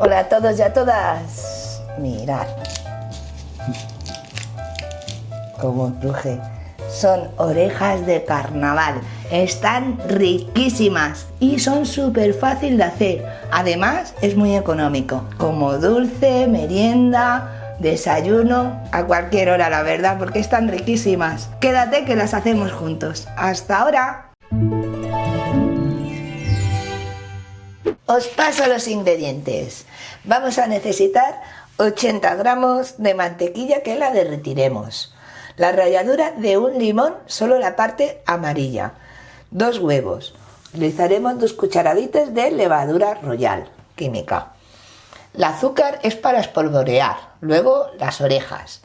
Hola a todos y a todas. Mirad cómo cruje. Son orejas de carnaval. Están riquísimas y son súper fácil de hacer. Además es muy económico. Como dulce, merienda, desayuno, a cualquier hora, la verdad, porque están riquísimas. Quédate que las hacemos juntos. ¡Hasta ahora! Os paso los ingredientes. Vamos a necesitar 80 gramos de mantequilla que la derretiremos. La ralladura de un limón, solo la parte amarilla. 2 huevos. Utilizaremos 2 cucharaditas de levadura royal química. El azúcar es para espolvorear. Luego las orejas.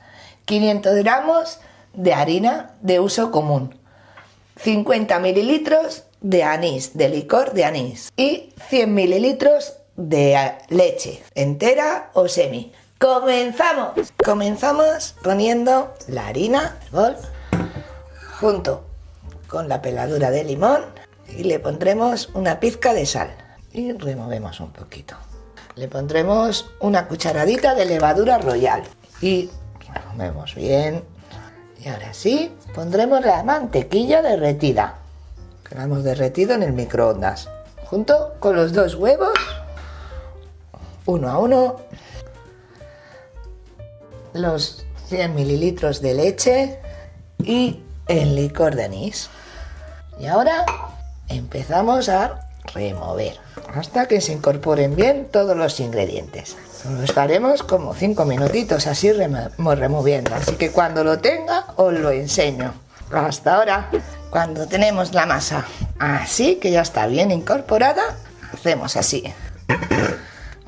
500 gramos de harina de uso común. 50 mililitros de anís, de licor de anís. Y 100 mililitros de leche, entera o semi. ¡Comenzamos! Comenzamos poniendo la harina, el bol, junto con la peladura de limón y le pondremos una pizca de sal y removemos un poquito. Le pondremos una cucharadita de levadura royal y removemos bien. Y ahora sí, pondremos la mantequilla derretida, que la hemos derretido en el microondas, junto con los 2 huevos, uno a uno, los 100 mililitros de leche y el licor de anís. Y ahora empezamos a remover hasta que se incorporen bien todos los ingredientes. Solo estaremos como 5 minutitos así removiendo, así que cuando lo tenga os lo enseño. Hasta ahora, cuando tenemos la masa así, que ya está bien incorporada, hacemos así.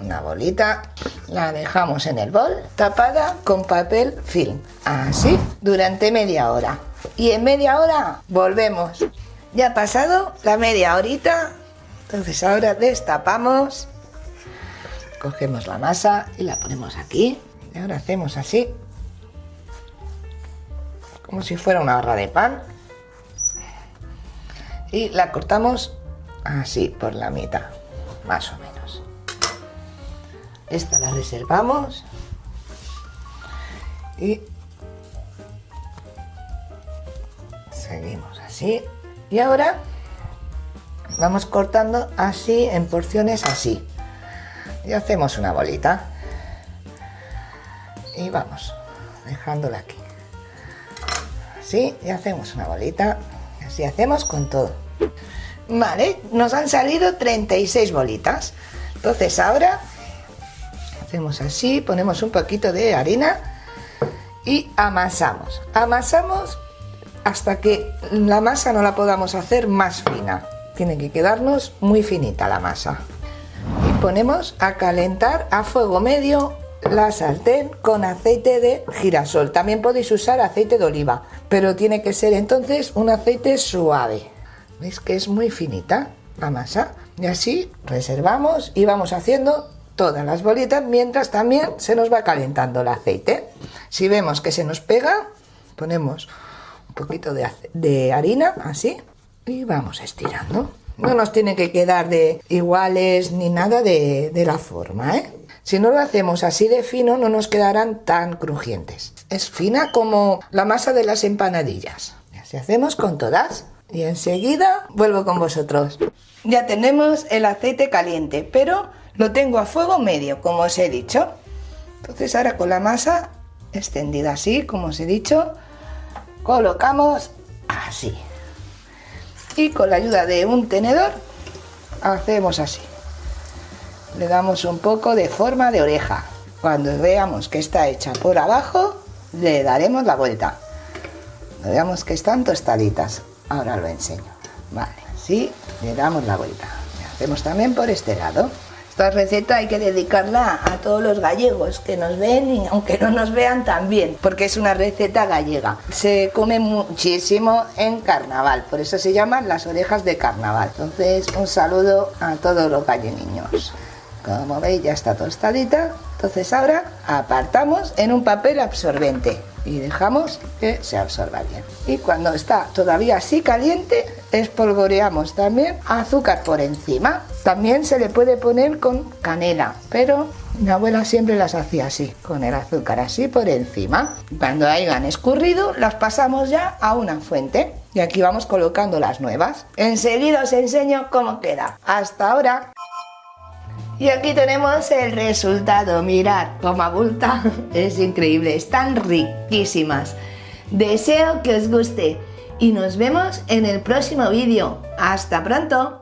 Una bolita, la dejamos en el bol, tapada con papel film, así, durante media hora. Y en media hora volvemos. Ya ha pasado la media horita, entonces ahora destapamos, cogemos la masa y la ponemos aquí. Y ahora hacemos así, como si fuera una barra de pan. Y la cortamos así por la mitad, más o menos. Esta la reservamos y seguimos así. Y ahora vamos cortando así en porciones así. Y hacemos una bolita. Y vamos dejándola aquí. Así, y hacemos una bolita. Así hacemos con todo. Vale, nos han salido 36 bolitas. Entonces ahora hacemos así, ponemos un poquito de harina y amasamos. Amasamos hasta que la masa no la podamos hacer más fina. Tiene que quedarnos muy finita la masa. Y ponemos a calentar a fuego medio la sartén con aceite de girasol. También podéis usar aceite de oliva, pero tiene que ser entonces un aceite suave. ¿Veis que es muy finita la masa? Y así reservamos y vamos haciendo todas las bolitas mientras también se nos va calentando el aceite. Si vemos que se nos pega, ponemos un poquito de harina así y vamos estirando. No nos tiene que quedar de iguales ni nada de la forma, ¿eh? Si no lo hacemos así de fino no nos quedarán tan crujientes. Es fina como la masa de las empanadillas. Y así hacemos con todas. Y enseguida vuelvo con vosotros. Ya tenemos el aceite caliente, pero lo tengo a fuego medio, como os he dicho. Entonces ahora con la masa extendida así, como os he dicho, colocamos así. Y con la ayuda de un tenedor hacemos así. Le damos un poco de forma de oreja. Cuando veamos que está hecha por abajo, le daremos la vuelta. Cuando veamos que están tostaditas. Ahora lo enseño. Vale, así le damos la vuelta. Y hacemos también por este lado. Esta receta hay que dedicarla a todos los gallegos que nos ven y aunque no nos vean también, porque es una receta gallega. Se come muchísimo en carnaval, por eso se llaman las orejas de carnaval. Entonces un saludo a todos los galleguiños. Como veis ya está tostadita. Entonces ahora apartamos en un papel absorbente y dejamos que se absorba bien. Y cuando está todavía así caliente, espolvoreamos también azúcar por encima. También se le puede poner con canela, pero mi abuela siempre las hacía así, con el azúcar así por encima. Cuando hayan escurrido, las pasamos ya a una fuente. Y aquí vamos colocando las nuevas. Enseguida os enseño cómo queda. Hasta ahora. Y aquí tenemos el resultado. Mirad cómo abulta. Es increíble. Están riquísimas. Deseo que os guste. Y nos vemos en el próximo vídeo. ¡Hasta pronto!